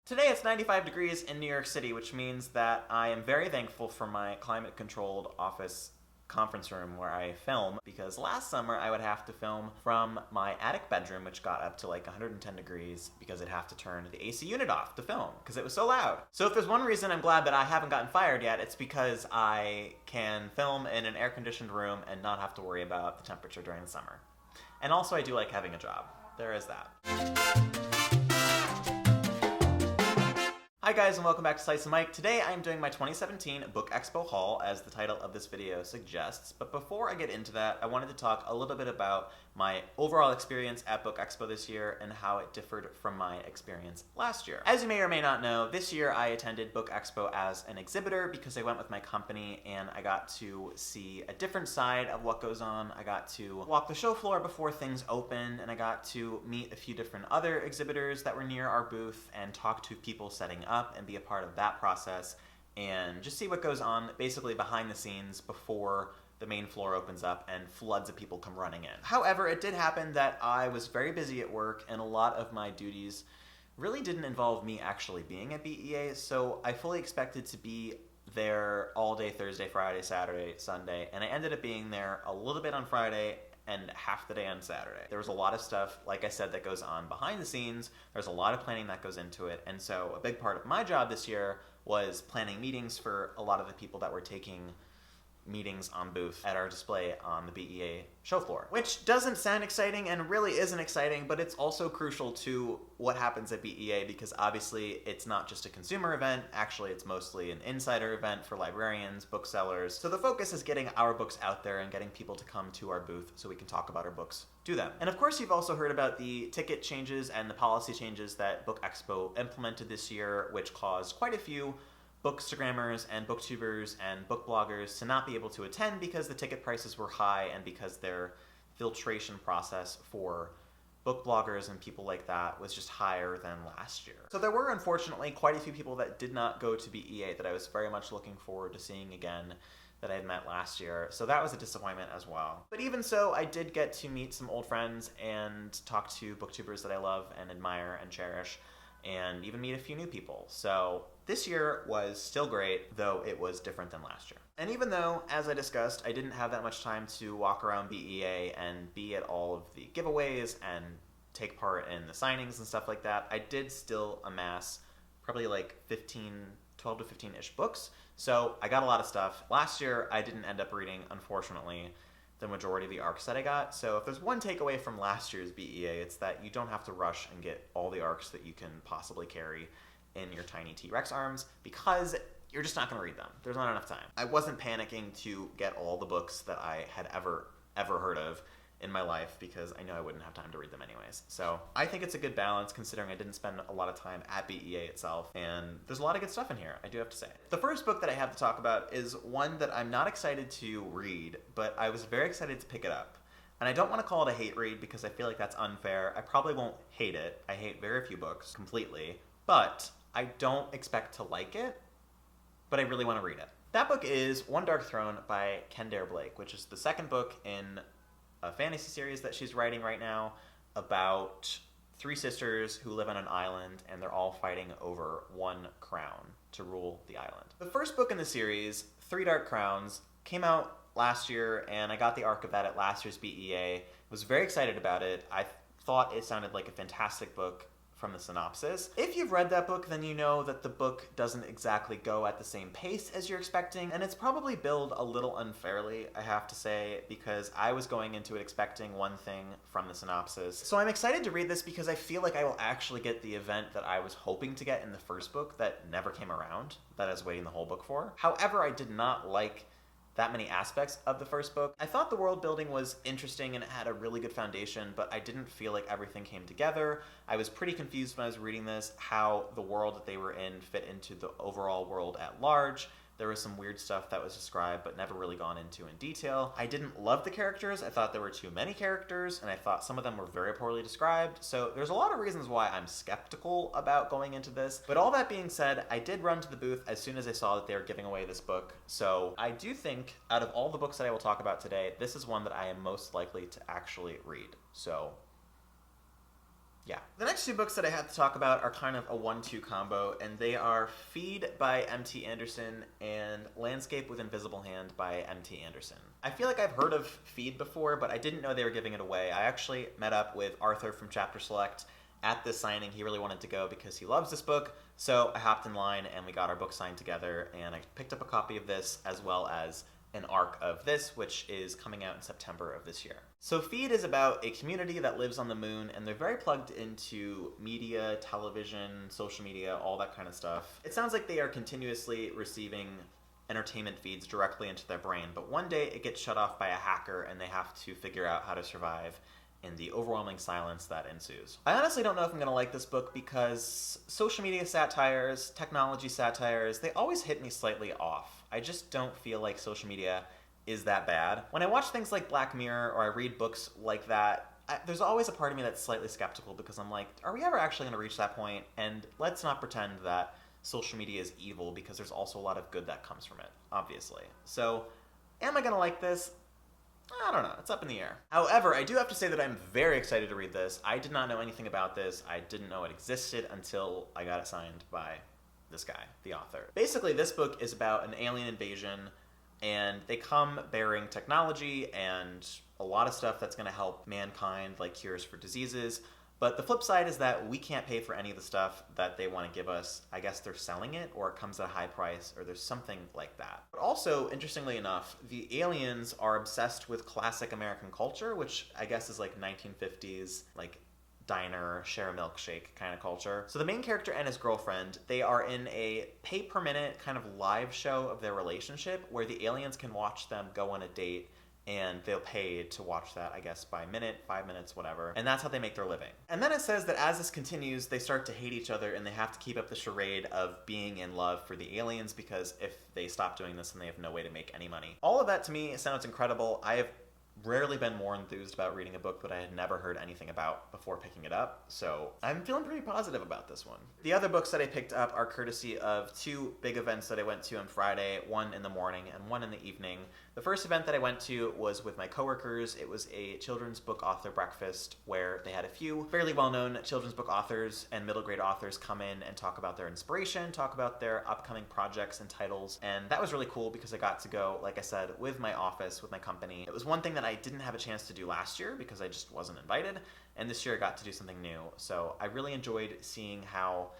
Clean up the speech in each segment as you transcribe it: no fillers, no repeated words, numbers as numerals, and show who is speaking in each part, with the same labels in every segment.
Speaker 1: Today it's 95 degrees in New York City, which means that I am very thankful for my climate-controlled office conference room where I film, because last summer I would have to film from my attic bedroom, which got up to like 110 degrees because I'd have to turn the AC unit off to film because it was so loud. So if there's one reason I'm glad that I haven't gotten fired yet, it's because I can film in an air-conditioned room and not have to worry about the temperature during the summer. And also I do like having a job. There is that. Hi guys, and welcome back to Slice of Mike. Today I am doing my 2017 Book Expo haul, as the title of this video suggests. But before I get into that, I wanted to talk a little bit about my overall experience at Book Expo this year and how it differed from my experience last year. As you may or may not know, this year I attended Book Expo as an exhibitor because I went with my company and I got to see a different side of what goes on. I got to walk the show floor before things opened, and I got to meet a few different other exhibitors that were near our booth and talk to people setting up and be a part of that process and just see what goes on basically behind the scenes before the main floor opens up and floods of people come running in. However, it did happen that I was very busy at work and a lot of my duties really didn't involve me actually being at BEA, so I fully expected to be there all day Thursday, Friday, Saturday, Sunday, and I ended up being there a little bit on Friday and half the day on Saturday. There was a lot of stuff, like I said, that goes on behind the scenes. There's a lot of planning that goes into it, and so a big part of my job this year was planning meetings for a lot of the people that were taking meetings on booth at our display on the BEA show floor. Which doesn't sound exciting and really isn't exciting, but it's also crucial to what happens at BEA because obviously it's not just a consumer event, actually it's mostly an insider event for librarians, booksellers. So the focus is getting our books out there and getting people to come to our booth so we can talk about our books to them. And of course you've also heard about the ticket changes and the policy changes that Book Expo implemented this year, which caused quite a few bookstagrammers and booktubers and book bloggers to not be able to attend because the ticket prices were high and because their filtration process for book bloggers and people like that was just higher than last year. So there were unfortunately quite a few people that did not go to BEA that I was very much looking forward to seeing again that I had met last year, so that was a disappointment as well. But even so, I did get to meet some old friends and talk to booktubers that I love and admire and cherish, and even meet a few new people. So this year was still great, though it was different than last year. And even though, as I discussed, I didn't have that much time to walk around BEA and be at all of the giveaways and take part in the signings and stuff like that, I did still amass probably like 12 to 15-ish books. So I got a lot of stuff. Last year, I didn't end up reading, unfortunately, the majority of the arcs that I got. So if there's one takeaway from last year's BEA, it's that you don't have to rush and get all the arcs that you can possibly carry in your tiny T-Rex arms because you're just not going to read them. There's not enough time. I wasn't panicking to get all the books that I had ever heard of in my life because I know I wouldn't have time to read them anyways. So I think it's a good balance considering I didn't spend a lot of time at BEA itself, and there's a lot of good stuff in here, I do have to say. The first book that I have to talk about is one that I'm not excited to read, but I was very excited to pick it up. And I don't want to call it a hate read because I feel like that's unfair. I probably won't hate it. I hate very few books completely, but I don't expect to like it, but I really want to read it. That book is One Dark Throne by Kendare Blake, which is the second book in a fantasy series that she's writing right now about three sisters who live on an island and they're all fighting over one crown to rule the island. The first book in the series, Three Dark Crowns, came out last year and I got the arc of that at last year's BEA. Was very excited about it. I thought it sounded like a fantastic book from the synopsis. If you've read that book, then you know that the book doesn't exactly go at the same pace as you're expecting, and it's probably billed a little unfairly, I have to say, because I was going into it expecting one thing from the synopsis. So I'm excited to read this because I feel like I will actually get the event that I was hoping to get in the first book that never came around, that I was waiting the whole book for. However, I did not like that many aspects of the first book. I thought the world building was interesting and it had a really good foundation, but I didn't feel like everything came together. I was pretty confused when I was reading this, how the world that they were in fit into the overall world at large. There was some weird stuff that was described but never really gone into in detail. I didn't love the characters. I thought there were too many characters, and I thought some of them were very poorly described. So there's a lot of reasons why I'm skeptical about going into this. But all that being said, I did run to the booth as soon as I saw that they were giving away this book. So I do think, out of all the books that I will talk about today, this is one that I am most likely to actually read. So yeah. The next two books that I have to talk about are kind of a 1-2 combo, and they are Feed by M.T. Anderson and Landscape with Invisible Hand by M.T. Anderson. I feel like I've heard of Feed before, but I didn't know they were giving it away. I actually met up with Arthur from Chapter Select at this signing. He really wanted to go because he loves this book, so I hopped in line and we got our book signed together, and I picked up a copy of this as well as an arc of this, which is coming out in September of this year. So Feed is about a community that lives on the moon, and they're very plugged into media, television, social media, all that kind of stuff. It sounds like they are continuously receiving entertainment feeds directly into their brain, but one day it gets shut off by a hacker and they have to figure out how to survive in the overwhelming silence that ensues. I honestly don't know if I'm gonna like this book because social media satires, technology satires, they always hit me slightly off. I just don't feel like social media is that bad. When I watch things like Black Mirror or I read books like that, there's always a part of me that's slightly skeptical because I'm like, are we ever actually gonna reach that point? And let's not pretend that social media is evil because there's also a lot of good that comes from it, obviously. So, am I gonna like this? I don't know. It's up in the air. However, I do have to say that I'm very excited to read this. I did not know anything about this. I didn't know it existed until I got it signed by this guy, the author. Basically, this book is about an alien invasion, and they come bearing technology and a lot of stuff that's going to help mankind, like cures for diseases. But the flip side is that we can't pay for any of the stuff that they want to give us. I guess they're selling it, or it comes at a high price, or there's something like that. But also, interestingly enough, the aliens are obsessed with classic American culture, which I guess is like 1950s, like diner, share a milkshake kind of culture. So the main character and his girlfriend, they are in a pay-per-minute kind of live show of their relationship where the aliens can watch them go on a date, and they'll pay to watch that, I guess, by minute, 5 minutes, whatever. And that's how they make their living. And then it says that as this continues, they start to hate each other and they have to keep up the charade of being in love for the aliens, because if they stop doing this, then they have no way to make any money. All of that to me sounds incredible. I have rarely been more enthused about reading a book that I had never heard anything about before picking it up, so I'm feeling pretty positive about this one. The other books that I picked up are courtesy of two big events that I went to on Friday, one in the morning and one in the evening. The first event that I went to was with my coworkers. It was a children's book author breakfast where they had a few fairly well-known children's book authors and middle grade authors come in and talk about their inspiration, talk about their upcoming projects and titles, and that was really cool because I got to go, like I said, with my office, with my company. It was one thing that I didn't have a chance to do last year because I just wasn't invited, and this year I got to do something new. So I really enjoyed seeing how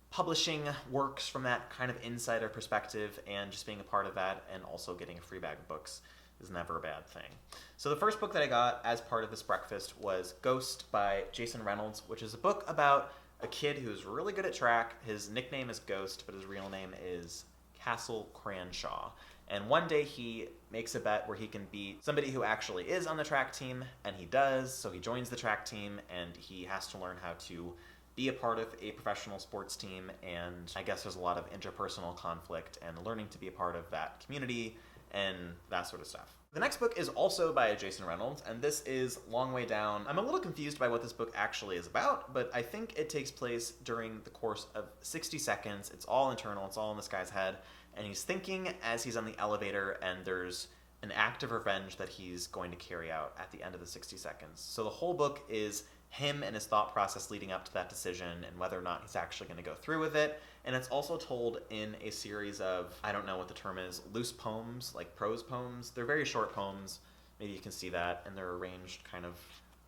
Speaker 1: publishing works from that kind of insider perspective, and just being a part of that and also getting a free bag of books is never a bad thing. So the first book that I got as part of this breakfast was Ghost by Jason Reynolds, which is a book about a kid who's really good at track. His nickname is Ghost, but his real name is Castle Cranshaw. And one day he makes a bet where he can beat somebody who actually is on the track team, and he does, so he joins the track team, and he has to learn how to be a part of a professional sports team, and I guess there's a lot of interpersonal conflict and learning to be a part of that community and that sort of stuff. The next book is also by Jason Reynolds, and this is Long Way Down. I'm a little confused by what this book actually is about, but I think it takes place during the course of 60 seconds. It's all internal, it's all in this guy's head, and he's thinking as he's on the elevator, and there's an act of revenge that he's going to carry out at the end of the 60 seconds. So the whole book is him and his thought process leading up to that decision and whether or not he's actually going to go through with it. And it's also told in a series of, I don't know what the term is, loose poems, like prose poems. They're very short poems. Maybe you can see that, and they're arranged kind of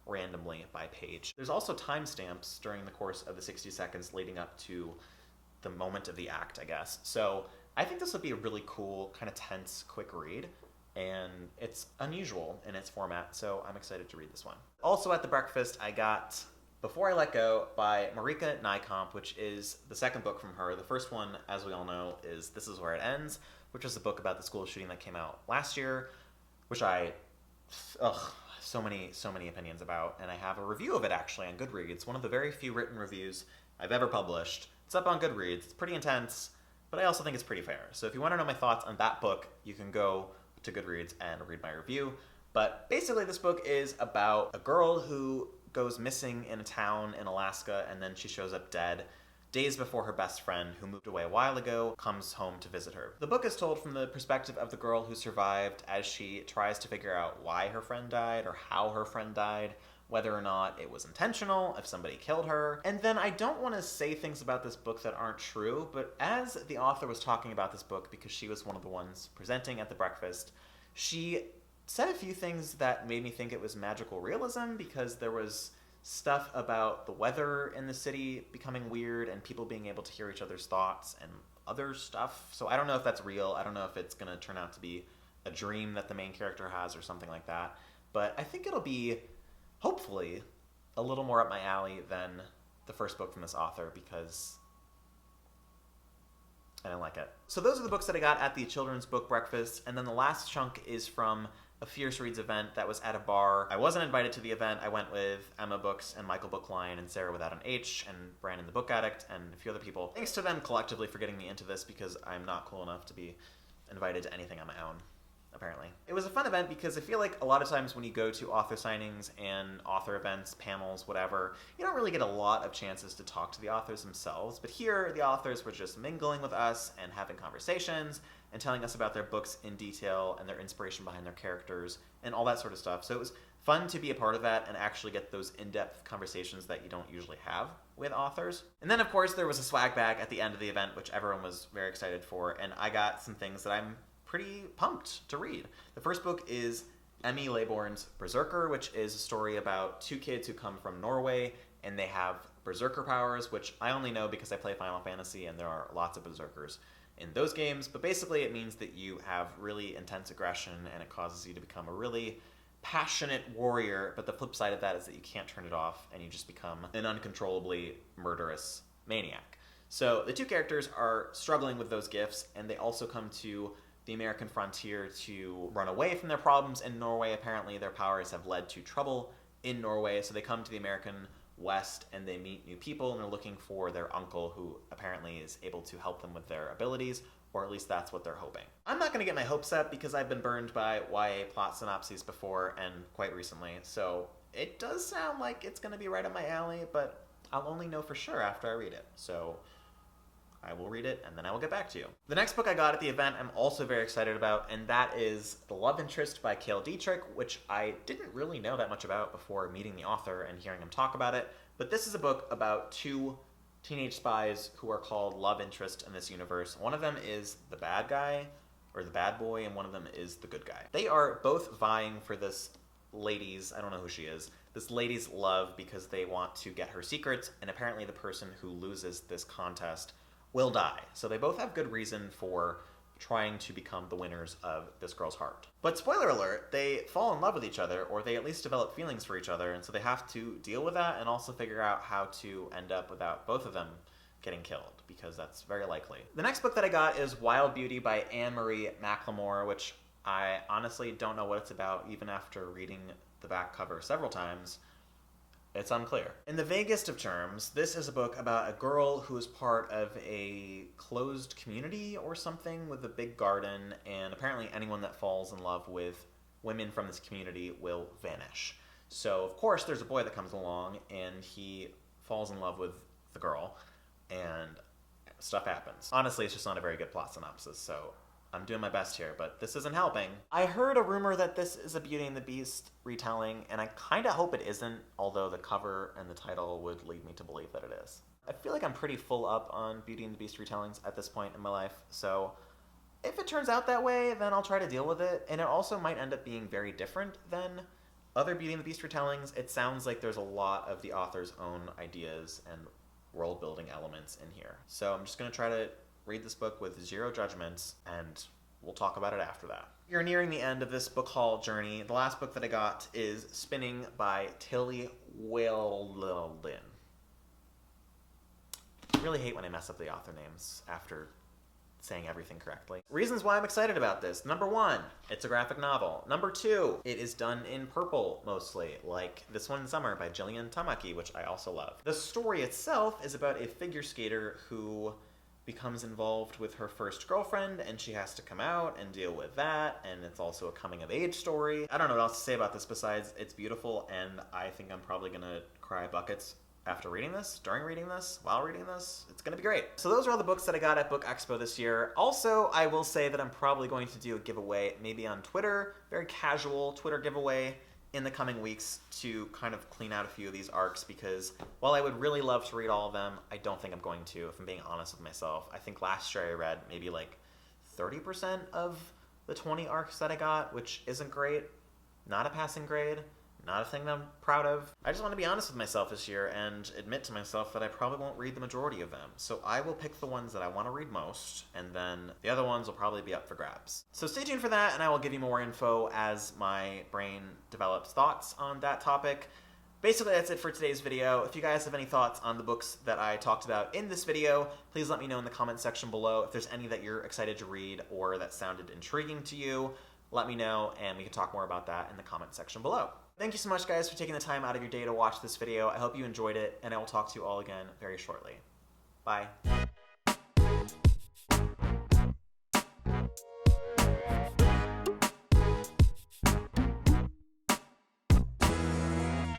Speaker 1: randomly by page. There's also timestamps during the course of the 60 seconds leading up to the moment of the act, I guess. So I think this would be a really cool, kind of tense, quick read, and it's unusual in its format, so I'm excited to read this one. Also at the breakfast, I got Before I Let Go by Marika Nykamp, which is the second book from her. The first one, as we all know, is This Is Where It Ends, which is a book about the school shooting that came out last year, which so many opinions about, and I have a review of it actually on Goodreads, one of the very few written reviews I've ever published. It's up on Goodreads. It's pretty intense, but I also think it's pretty fair. So if you want to know my thoughts on that book, you can go to Goodreads and read my review. But basically this book is about a girl who goes missing in a town in Alaska, and then she shows up dead days before her best friend, who moved away a while ago, comes home to visit her. The book is told from the perspective of the girl who survived as she tries to figure out why her friend died or how her friend died, whether or not it was intentional, if somebody killed her. And then I don't want to say things about this book that aren't true, but as the author was talking about this book, because she was one of the ones presenting at the breakfast, she said a few things that made me think it was magical realism, because there was stuff about the weather in the city becoming weird and people being able to hear each other's thoughts and other stuff. So I don't know if that's real. I don't know if it's going to turn out to be a dream that the main character has or something like that. But I think it'll be, hopefully, a little more up my alley than the first book from this author, because I didn't like it. So those are the books that I got at the Children's Book Breakfast, and then the last chunk is from a Fierce Reads event that was at a bar. I wasn't invited to the event. I went with Emma Books and Michael Bookline and Sarah Without an H and Brandon the Book Addict and a few other people. Thanks to them collectively for getting me into this, because I'm not cool enough to be invited to anything on my own, apparently. It was a fun event because I feel like a lot of times when you go to author signings and author events, panels, whatever, you don't really get a lot of chances to talk to the authors themselves. But here, the authors were just mingling with us and having conversations and telling us about their books in detail and their inspiration behind their characters and all that sort of stuff. So it was fun to be a part of that and actually get those in-depth conversations that you don't usually have with authors. And then, of course, there was a swag bag at the end of the event, which everyone was very excited for, and I got some things that I'm pretty pumped to read. The first book is Emmy Laybourne's Berserker, which is a story about two kids who come from Norway and they have berserker powers, which I only know because I play Final Fantasy and there are lots of berserkers in those games. But basically it means that you have really intense aggression and it causes you to become a really passionate warrior, but the flip side of that is that you can't turn it off and you just become an uncontrollably murderous maniac. So the two characters are struggling with those gifts, and they also come to the American frontier to run away from their problems in Norway. Apparently their powers have led to trouble in Norway, so they come to the American West and they meet new people, and they're looking for their uncle, who apparently is able to help them with their abilities, or at least that's what they're hoping. I'm not going to get my hopes up because I've been burned by YA plot synopses before, and quite recently, so it does sound like it's going to be right up my alley, but I'll only know for sure after I read it. So I will read it, and then I will get back to you. The next book I got at the event I'm also very excited about, and that is The Love Interest by Cale Dietrich, which I didn't really know that much about before meeting the author and hearing him talk about it. But this is a book about two teenage spies who are called love interest in this universe. One of them is the bad guy, or the bad boy, and one of them is the good guy. They are both vying for this lady's, I don't know who she is, this lady's love because they want to get her secrets, and apparently the person who loses this contest will die. So they both have good reason for trying to become the winners of this girl's heart. But spoiler alert, they fall in love with each other, or they at least develop feelings for each other, and so they have to deal with that and also figure out how to end up without both of them getting killed, because that's very likely. The next book that I got is Wild Beauty by Anne-Marie McLemore, which I honestly don't know what it's about, even after reading the back cover several times. It's unclear. In the vaguest of terms, this is a book about a girl who is part of a closed community or something with a big garden, and apparently anyone that falls in love with women from this community will vanish. So, of course, there's a boy that comes along, and he falls in love with the girl, and stuff happens. Honestly, it's just not a very good plot synopsis, so I'm doing my best here, but this isn't helping. I heard a rumor that this is a Beauty and the Beast retelling, and I kinda hope it isn't, although the cover and the title would lead me to believe that it is. I feel like I'm pretty full up on Beauty and the Beast retellings at this point in my life, so if it turns out that way, then I'll try to deal with it, and it also might end up being very different than other Beauty and the Beast retellings. It sounds like there's a lot of the author's own ideas and world-building elements in here. So I'm just gonna try to read this book with zero judgments, and we'll talk about it after that. You're nearing the end of this book haul journey. The last book that I got is Spinning by Tilly Wheldon. I really hate when I mess up the author names after saying everything correctly. Reasons why I'm excited about this. Number one, it's a graphic novel. Number two, it is done in purple mostly, like this one, Summer by Jillian Tamaki, which I also love. The story itself is about a figure skater who becomes involved with her first girlfriend, and she has to come out and deal with that, and it's also a coming-of-age story. I don't know what else to say about this besides it's beautiful, and I think I'm probably gonna cry buckets after reading this, during reading this, while reading this. It's gonna be great. So those are all the books that I got at Book Expo this year. Also, I will say that I'm probably going to do a giveaway, maybe on Twitter, very casual Twitter giveaway, in the coming weeks to kind of clean out a few of these arcs, because while I would really love to read all of them, I don't think I'm going to, if I'm being honest with myself. I think last year I read maybe like 30% of the 20 arcs that I got, which isn't great. Not a passing grade. Not a thing that I'm proud of. I just want to be honest with myself this year and admit to myself that I probably won't read the majority of them. So I will pick the ones that I want to read most, and then the other ones will probably be up for grabs. So stay tuned for that, and I will give you more info as my brain develops thoughts on that topic. Basically, that's it for today's video. If you guys have any thoughts on the books that I talked about in this video, please let me know in the comment section below. If there's any that you're excited to read or that sounded intriguing to you, let me know, and we can talk more about that in the comment section below. Thank you so much, guys, for taking the time out of your day to watch this video. I hope you enjoyed it, and I will talk to you all again very shortly. Bye.